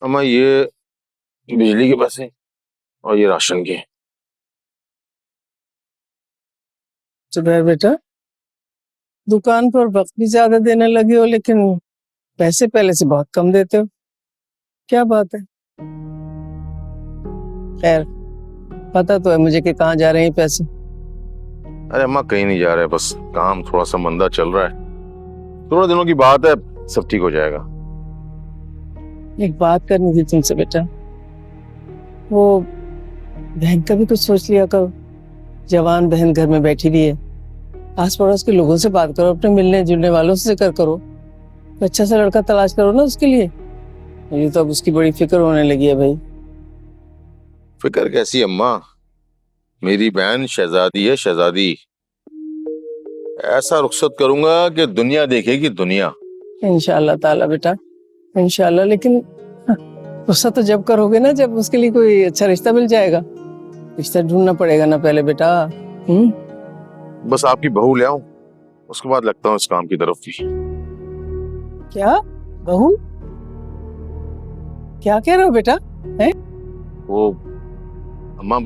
अम्मा ये बिजली के पैसे और ये राशन के। जुबैर बेटा, दुकान पर वक्त भी ज्यादा देने लगे हो लेकिन पैसे पहले से बहुत कम देते हो, क्या बात है? खैर, पता तो है मुझे कि कहाँ जा रहे हैं पैसे। अरे अम्मा कहीं नहीं जा रहे, बस काम थोड़ा सा मंदा चल रहा है। थोड़ा दिनों की बात है, सब ठीक हो जाएगा। एक बात करनी थी तुमसे बेटा, वो बहन का भी कुछ सोच लिया करो। जवान बहन घर में बैठी रही है, आस पड़ोस के लोगों से बात करो, अपने मिलने जुलने वालों से जिक्र करो, तो अच्छा सा लड़का तलाश करो ना उसके लिए। मुझे तो अब उसकी बड़ी फिक्र होने लगी है भाई। फिक्र कैसी अम्मा, मेरी बहन शहजादी है, शहजादी। ऐसा रुखसत करूंगा कि दुनिया देखेगी दुनिया। इंशाल्लाह ताला बेटा, इंशाल्लाह। लेकिन गुस्सा तो जब करोगे ना जब उसके लिए कोई अच्छा रिश्ता मिल जाएगा। रिश्ता ढूंढना पड़ेगा ना पहले बेटा। बस आपकी बहू ले आऊं, उसके बाद लगता हूँ इस काम की तरफ भी। क्या बहू? क्या कह रहे हो बेटा? है वो अम्मा,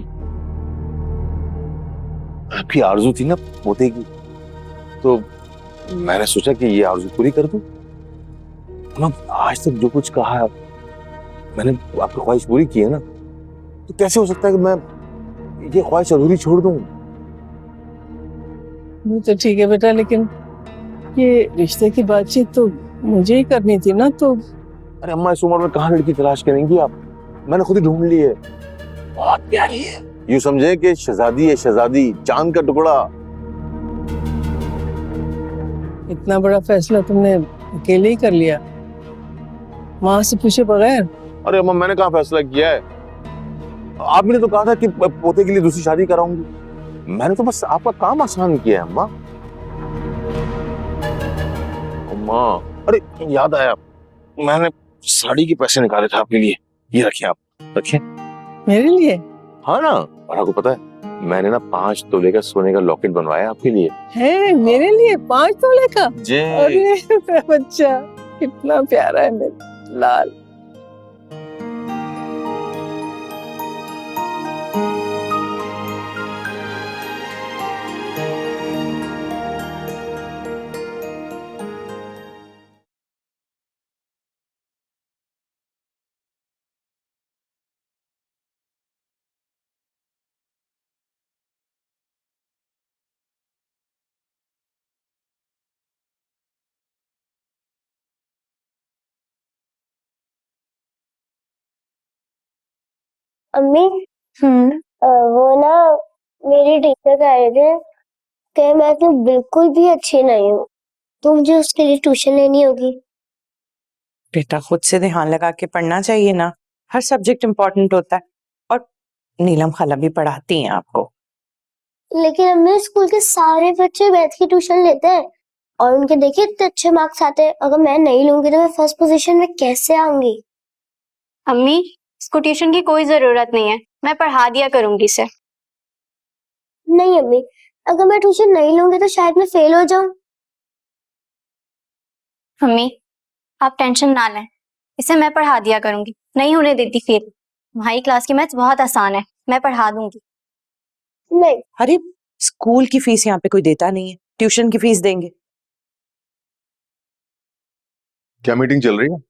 आपकी आरजू थी ना पोते की, तो मैंने सोचा कि ये आरजू पूरी कर दूं। अम्मा आज तक जो कुछ कहा है मैंने, आपकी ख्वाहिश पूरी की है ना, तो कैसे हो सकता है कि मैं ये ख्वाहिश अधूरी छोड़ दूं? वो तो ठीक है बेटा, लेकिन ये रिश्ते की बातचीत तो मुझे ही करनी थी ना। तो अरे अम्मा इस उम्र में कहाँ लड़की तलाश करेंगी आप, मैंने खुद ही ढूंढ ली है, बहुत प्यारी है। यूं समझे कि शहजादी है, शहजादी, चांद का टुकड़ा। इतना बड़ा फैसला तुमने अकेले ही कर लिया, माँ से पूछे बगैर? अरे अम्मा मैंने कहाँ फैसला किया है, आपने तो कहा था कि पोते के लिए दूसरी शादी कराऊंगी। मैंने तो बस आपका काम आसान किया है अम्मा। अम्मा अरे याद आया, मैंने साड़ी के पैसे निकाले थे आपके लिए, ये रखिए, आप रखिए। मेरे लिए? हाँ ना, और आपको पता है मैंने ना 5 तोले का सोने का लॉकेट बनवाया आपके लिए। है मेरे लिए 5 तोले का? जी। अरे मेरा बच्चा कितना प्यारा है मेरा लाल। अम्मी, वो ना मेरी टीचर कह रहे थे कि मैं तो बिल्कुल भी अच्छी नहीं हूँ, तो मुझे उसके लिए ट्यूशन लेनी होगी। बेटा खुद से ध्यान लगा के पढ़ना चाहिए ना, हर सब्जेक्ट इम्पोर्टेंट होता है। और नीलम खाला भी पढ़ाती हैं आपको। लेकिन अम्मी स्कूल के सारे बच्चे मैथ की ट्यूशन लेते हैं और उनके देखिए इतने अच्छे मार्क्स आते हैं। अगर मैं नहीं लूंगी तो मैं फर्स्ट पोजीशन में कैसे आऊंगी? अम्मी, इसको ट्यूशन की कोई जरूरत नहीं है, मैं पढ़ा दिया करूंगी इसे। नहीं अम्मी, अगर मैं ट्यूशन नहीं लूंगी तो शायद मैं फेल हो जाऊं। अम्मी, आप टेंशन ना लें, इसे मैं पढ़ा दिया करूंगी, नहीं होने देती फेल। तुम्हारी क्लास की मैथ्स बहुत आसान है, मैं पढ़ा दूंगी। नहीं। अरे स्कूल की फीस यहाँ पे कोई देता नहीं है, ट्यूशन की फीस देंगे। क्या मीटिंग चल रही है?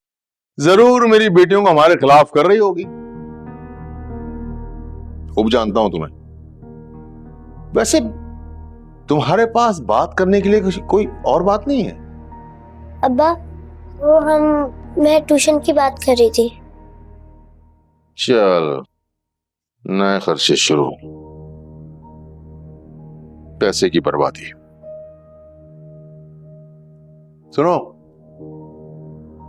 जरूर मेरी बेटियों को हमारे खिलाफ कर रही होगी। खूब जानता हूं तुम्हें। वैसे तुम्हारे पास बात करने के लिए कोई और बात नहीं है? अब्बा, वो मैं ट्यूशन की बात कर रही थी। चल नए खर्चे शुरू, पैसे की बर्बादी। सुनो,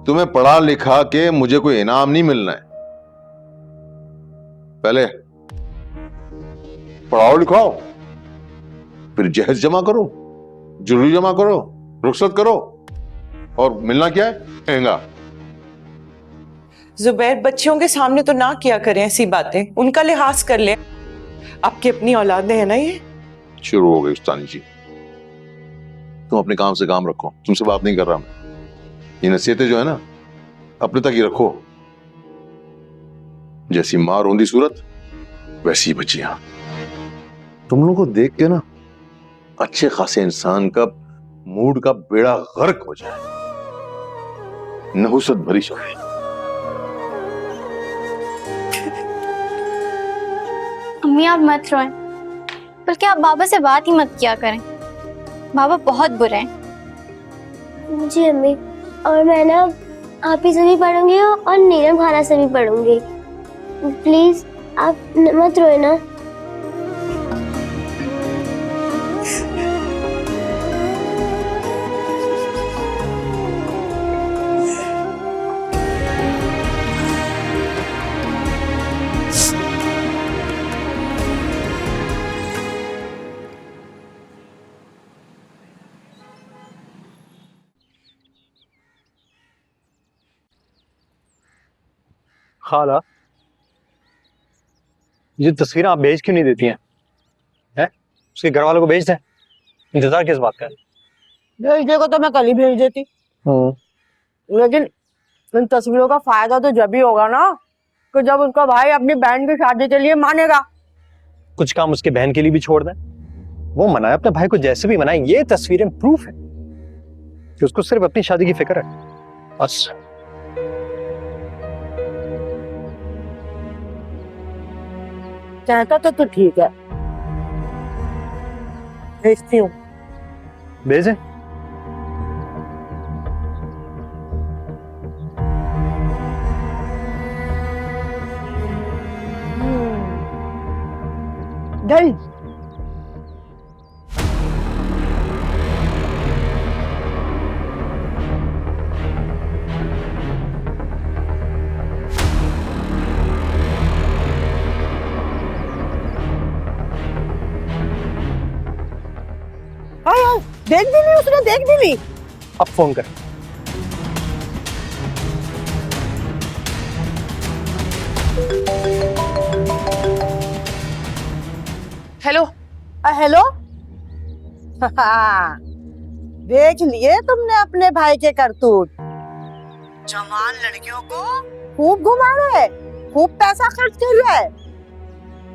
तुम्हें पढ़ा लिखा के मुझे कोई इनाम नहीं मिलना है। पहले पढ़ाओ लिखाओ, फिर जहेज जमा करो, जुर्री जमा करो, रुखसत करो, और मिलना क्या है? महंगा। जुबैर बच्चियों के सामने तो ना किया करें ऐसी बातें, उनका लिहाज कर ले। आपकी अपनी औलादें हैं ना ये। शुरू हो गई उस्तानी जी, तुम अपने काम से काम रखो, तुमसे बात नहीं कर रहा मैं। ये नसीहतें जो है ना अपने तक ही रखो। जैसी मां रोंदी सूरत वैसी ही बच्चियां। तुम लोगों को देख के ना अच्छे खासे इंसान का मूड का बेड़ा गर्क हो जाए। नहुसत भरी शक्ल। अम्मी आप मत रोएं, बल्कि आप बाबा से बात ही मत किया करें। बाबा बहुत बुरे हैं। जी अम्मी, और मैं ना आप ही से भी पढ़ूंगी और नीलम खाला से भी पढ़ूंगी। प्लीज आप मत रोए ना। खाला, ये तस्वीरें आप भेज क्यों नहीं देती हैं? हैं? उसके घर वालों को भेज दें। इंतजार किस बात का है? भेजने को तो मैं कल ही भेज देती, लेकिन इन तस्वीरों का फायदा तो जब ही होगा ना कि जब उसका भाई अपनी बहन की शादी के लिए मानेगा। कुछ काम उसके बहन के लिए भी छोड़ दें। वो मनाए अपने भाई को जैसे भी मनाए। ये तस्वीरें प्रूफ है कि उसको सिर्फ अपनी शादी की फिक्र है, बस। कहता तो ठीक है, भेजती हूँ। भेजें। डन। देख भी ली उसने, देख भी ली। अब फोन कर। हेलो। हेलो। देख लिए तुमने अपने भाई के करतूत। जवान लड़कियों को खूब घुमा रहे, खूब पैसा खर्च कर रहे।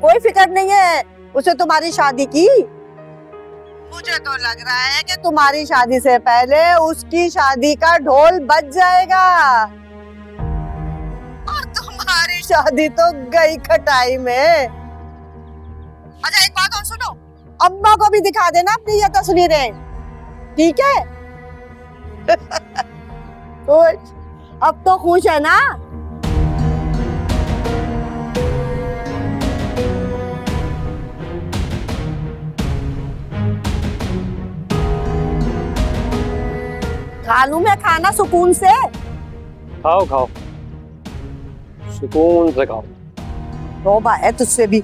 कोई फिक्र नहीं है उसे तुम्हारी शादी की। मुझे तो लग रहा है कि तुम्हारी शादी से पहले उसकी शादी का ढोल बज जाएगा और तुम्हारी शादी तो गई खटाई में। अच्छा एक बात और सुनो, अम्मा को भी दिखा देना अपनी ये तस्वीरें, ठीक है? खुश, अब तो खुश है ना? खा लूं मैं खाना सुकून से? खाओ खाओ, सुकून से खाओ। तौबा है तुझसे भी।